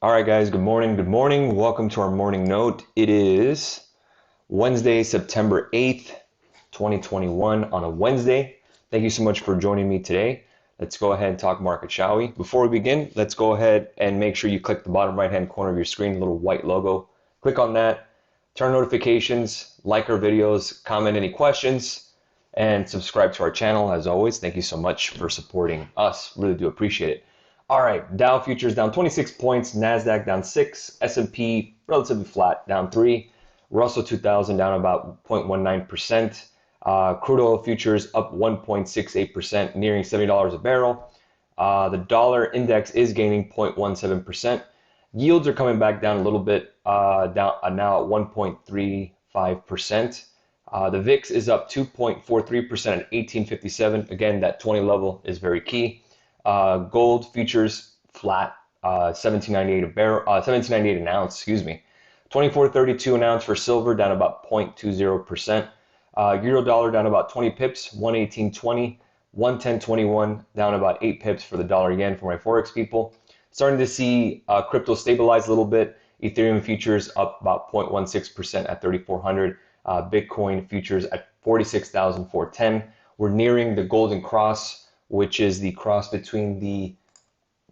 All right, guys, good morning. Good morning. Welcome to our morning note. It is Wednesday, September 8th, 2021 on a Wednesday. Thank you so much for joining me today. Let's go ahead and talk market, shall we? Before we begin, let's go ahead and make sure you click the bottom right-hand corner of your screen, the little white logo. Click on that, turn notifications, like our videos, comment any questions, and subscribe to our channel. As always, thank you so much for supporting us. Really do appreciate it. All right, Dow futures down 26 points, NASDAQ down 6, S&P relatively flat, down 3, Russell 2000 down about 0.19%, crude oil futures up 1.68%, nearing $70 a barrel. The dollar index is gaining 0.17%. Yields are coming back down a little bit, now at 1.35%. The VIX is up 2.43% at 1857. Again, that 20 level is very key. Gold futures flat, 1798 a barrel, 1798 an ounce, excuse me. 24.32 an ounce for silver, down about 0.20%. Euro dollar down about 20 pips, 118.20. 110.21, down about 8 pips for the dollar yen for my Forex people. Starting to see crypto stabilize a little bit. Ethereum futures up about 0.16% at 3,400. Bitcoin futures at 46,410. We're nearing the golden cross, which is the cross between the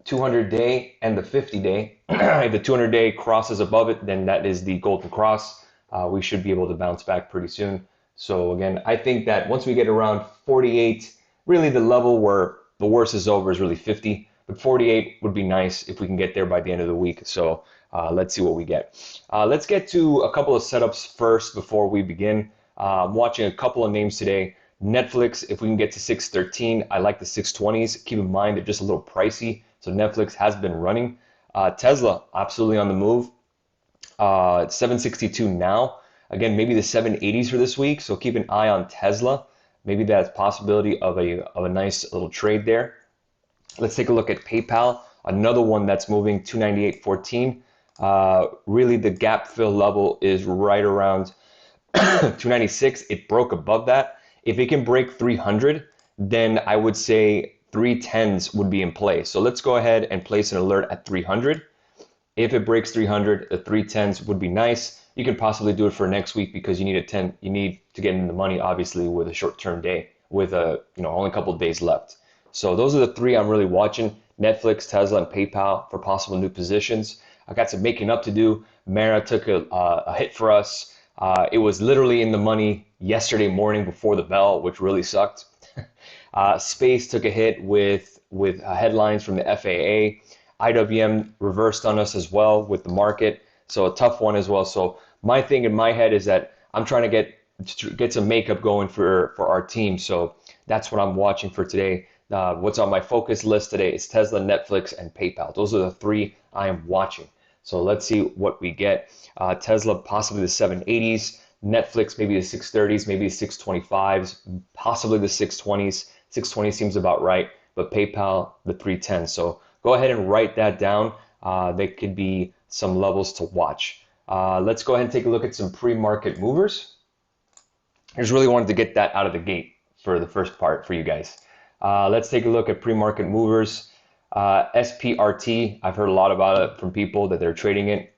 200-day and the 50-day. If the 200-day crosses above it, then that is the golden cross. We should be able to bounce back pretty soon. So again, I think that once we get around 48, really the level where the worst is over is really 50. But 48 would be nice if we can get there by the end of the week. So let's see what we get. Let's get to a couple of setups first before we begin. I'm watching a couple of names today. Netflix, if we can get to 613, I like the 620s. Keep in mind they're just a little pricey, so Netflix has been running. Tesla, absolutely on the move. 762 now. Again, maybe the 780s for this week, so keep an eye on Tesla. Maybe that's a possibility of a nice little trade there. Let's take a look at PayPal, another one that's moving 298.14. Really, the gap fill level is right around 296. It broke above that. If it can break 300, then I would say 310s would be in play. So let's go ahead and place an alert at 300. If it breaks 300, the 310s would be nice. You can possibly do it for next week because you need you need to get in the money, obviously, with a short-term day, with only a couple of days left. So those are the three I'm really watching: Netflix, Tesla, and PayPal for possible new positions. I got some making up to do. Mara took a hit for us. It was literally in the money yesterday morning before the bell, which really sucked. Space took a hit with headlines from the FAA. IWM reversed on us as well with the market, so a tough one as well. So my thing in my head is that I'm trying to get some makeup going for our team. So that's what I'm watching for today. What's on my focus list today is Tesla, Netflix, and PayPal. Those are the three I am watching. So let's see what we get. Tesla, possibly the 780s. Netflix, maybe the 630s, maybe the 625s, possibly the 620s. 620 seems about right, but PayPal, the 310. So go ahead and write that down. There could be some levels to watch. Let's go ahead and take a look at some pre-market movers. I just really wanted to get that out of the gate for the first part for you guys. Let's take a look at pre-market movers. SPRT, I've heard a lot about it from people that they're trading it.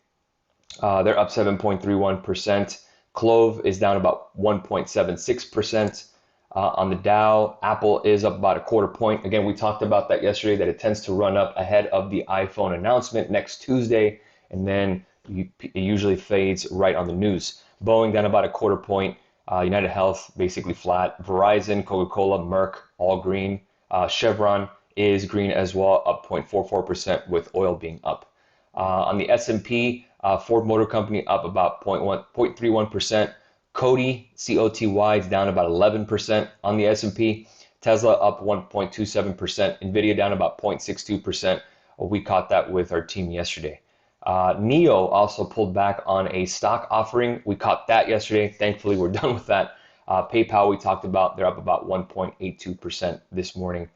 They're up 7.31%. Clove is down about 1.76%. On the Dow, Apple is up about a quarter point. Again, we talked about that yesterday, that it tends to run up ahead of the iPhone announcement next Tuesday, and then it usually fades right on the news. Boeing down about a quarter point. United Health basically flat. Verizon, Coca-Cola, Merck, all green. Chevron is green as well, up 0.44% with oil being up. On the S&P, Ford Motor Company up about 0.31%. Coty, C-O-T-Y, is down about 11% on the S&P. Tesla up 1.27%. Nvidia down about 0.62%. We caught that with our team yesterday. NEO also pulled back on a stock offering. We caught that yesterday. Thankfully, we're done with that. PayPal, we talked about, they're up about 1.82% this morning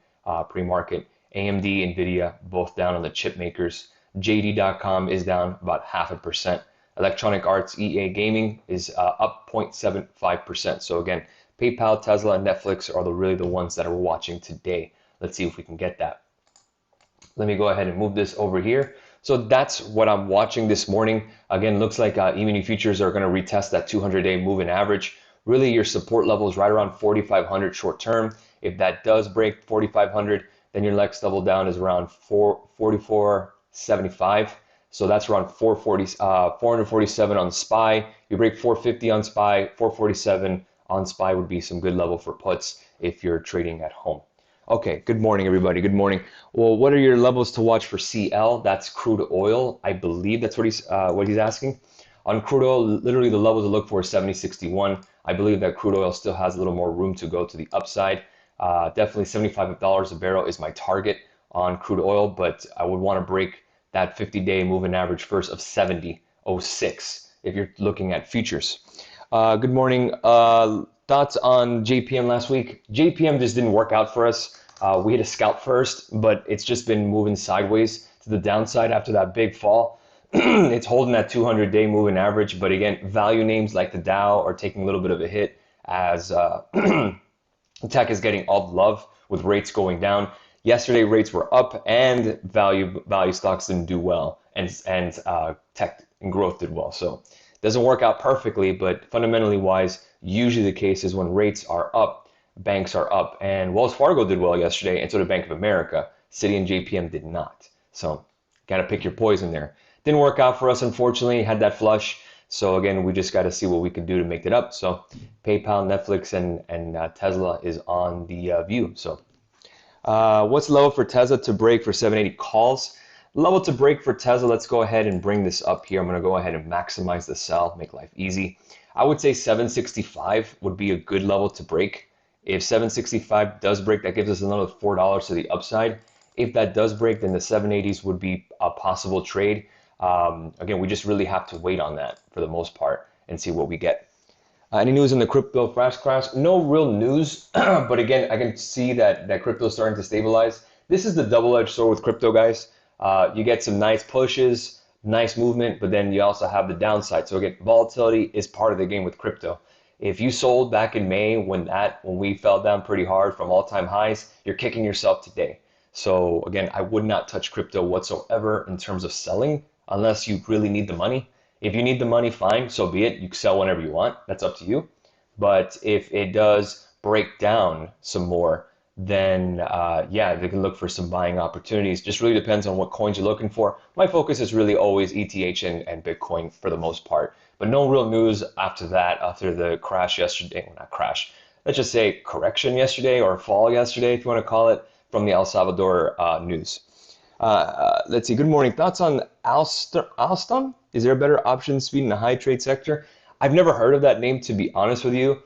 pre-market. AMD, Nvidia, both down on the chip makers. JD.com is down about 0.5%. Electronic Arts, EA Gaming is up 0.75%. So again, PayPal, Tesla, and Netflix are really the ones that are watching today. Let's see if we can get that. Let me go ahead and move this over here So that's what I'm watching this morning. Again, looks like E-mini futures are going to retest that 200-day moving average. Really, your support level is right around 4,500 short term. If that does break 4,500, then your next level down is around 4475. So that's around 447 on SPY. You break 450 on SPY, 447 on SPY would be some good level for puts if you're trading at home. Okay, good morning, everybody. Good morning. Well, what are your levels to watch for CL? That's crude oil. I believe that's what he's asking. On crude oil, literally the levels to look for is 70.61. I believe that crude oil still has a little more room to go to the upside. Definitely $75 a barrel is my target on crude oil, but I would want to break that 50-day moving average first of 70.06 if you're looking at futures. Good morning. Thoughts on JPM last week? JPM just didn't work out for us. We had a scalp first, but it's just been moving sideways to the downside after that big fall. It's holding that 200-day moving average, but again, value names like the Dow are taking a little bit of a hit as tech is getting all the love with rates going down. Yesterday, rates were up, and value stocks didn't do well, and tech and growth did well. So it doesn't work out perfectly, but fundamentally wise, usually the case is when rates are up, banks are up, and Wells Fargo did well yesterday, and so did Bank of America. Citi and JPM did not. So gotta pick your poison there. Didn't work out for us, unfortunately. Had that flush. So again, we just got to see what we can do to make it up. So PayPal, Netflix, and Tesla is on the view. So what's the level for Tesla to break for 780 calls? Level to break for Tesla, let's go ahead and bring this up here. I'm going to go ahead and maximize the sell, make life easy. I would say 765 would be a good level to break. If 765 does break, that gives us another $4 to the upside. If that does break, then the 780s would be a possible trade. Again, we just really have to wait on that for the most part and see what we get. Any news in the crypto flash crash? No real news, but again, I can see that crypto is starting to stabilize. This is the double-edged sword with crypto, guys. You get some nice pushes, nice movement, but then you also have the downside. So again, volatility is part of the game with crypto. If you sold back in May when we fell down pretty hard from all-time highs, you're kicking yourself today. So again, I would not touch crypto whatsoever in terms of selling unless you really need the money. If you need the money, fine, so be it. You can sell whenever you want. That's up to you. But if it does break down some more, then yeah, they can look for some buying opportunities. Just really depends on what coins you're looking for. My focus is really always ETH and Bitcoin for the most part. But no real news after that, after the crash yesterday. Well, not crash. Let's just say correction yesterday or fall yesterday, if you want to call it, from the El Salvador news. Let's see. Good morning. Thoughts on Alstom? Is there a better option speed in the high trade sector? I've never heard of that name, to be honest with you.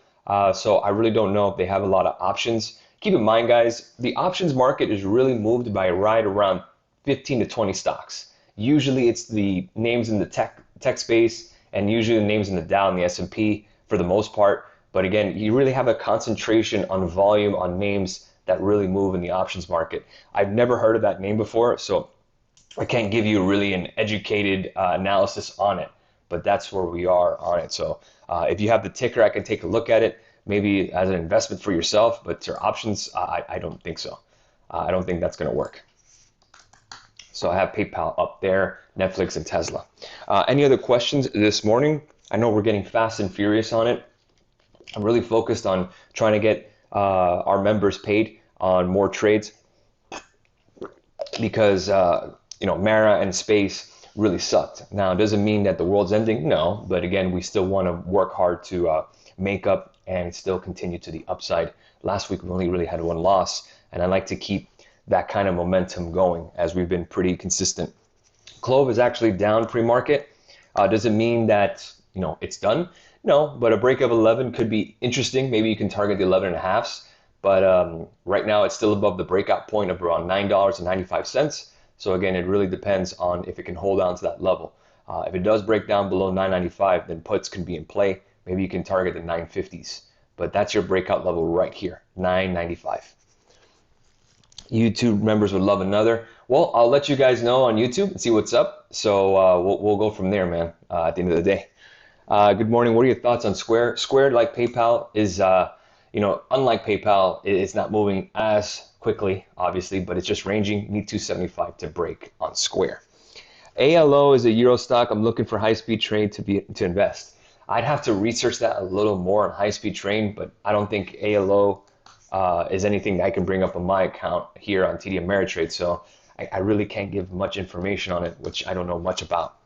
So I really don't know if they have a lot of options. Keep in mind, guys, the options market is really moved by right around 15 to 20 stocks. Usually it's the names in the tech space and usually the names in the Dow and the S&P for the most part. But again, you really have a concentration on volume on names that really move in the options market. I've never heard of that name before, so I can't give you really an educated analysis on it, but that's where we are on it. So if you have the ticker, I can take a look at it, maybe as an investment for yourself, but for options, I don't think so. I don't think that's going to work. So I have PayPal up there, Netflix, and Tesla. Any other questions this morning? I know we're getting fast and furious on it. I'm really focused on trying to get our members paid on more trades because Mara and Space really sucked. Now, it doesn't mean that the world's ending, no, but again, we still want to work hard to make up and still continue to the upside. Last week, we only really had one loss, and I like to keep that kind of momentum going as we've been pretty consistent. Clove is actually down pre-market. Does it mean that it's done? No, but a break of 11 could be interesting. Maybe you can target the 11 and a halves, but right now it's still above the breakout point of around $9.95. So again, it really depends on if it can hold on to that level. If it does break down below 9.95, then puts can be in play. Maybe you can target the 950s, but that's your breakout level right here, 9.95. YouTube members would love another. Well, I'll let you guys know on YouTube and see what's up. So we'll go from there, man, at the end of the day. Good morning. What are your thoughts on Square? Square, like PayPal, is, unlike PayPal, it's not moving as quickly, obviously, but it's just ranging. Need 275 to break on Square. ALO is a Euro stock. I'm looking for high-speed trade to invest. I'd have to research that a little more on high-speed trade, but I don't think ALO is anything that I can bring up on my account here on TD Ameritrade. So I really can't give much information on it, which I don't know much about.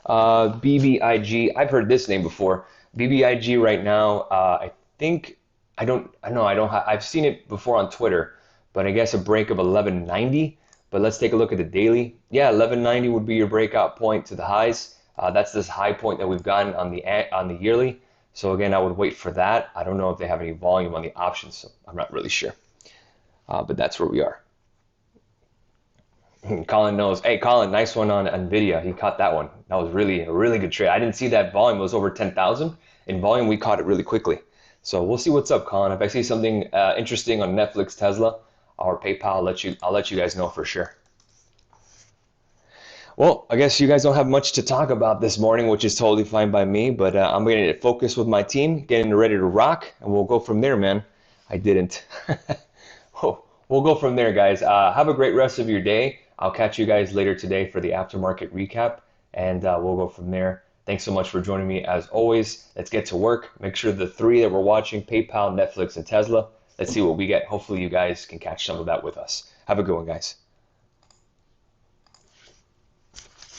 BBIG, I've heard this name before. BBIG right now, I think I've seen it before on Twitter, but I guess a break of 1190. But let's take a look at the daily. Yeah, 1190 would be your breakout point to the highs. That's this high point that we've gotten on the yearly. So again, I would wait for that. I don't know if they have any volume on the options, so I'm not really sure. But that's where we are. Colin knows. Hey, Colin, nice one on NVIDIA. He caught that one. That was really a really good trade. I didn't see that volume. It was over 10,000. In volume, we caught it really quickly. So we'll see what's up, Colin. If I see something interesting on Netflix, Tesla, or PayPal, I'll let you guys know for sure. Well, I guess you guys don't have much to talk about this morning, which is totally fine by me, but I'm going to focus with my team, getting ready to rock, and we'll go from there, man. I didn't. We'll go from there, guys. Have a great rest of your day. I'll catch you guys later today for the aftermarket recap, and we'll go from there. Thanks so much for joining me. As always, let's get to work. Make sure the three that we're watching, PayPal, Netflix, and Tesla, let's see what we get. Hopefully you guys can catch some of that with us. Have a good one, guys.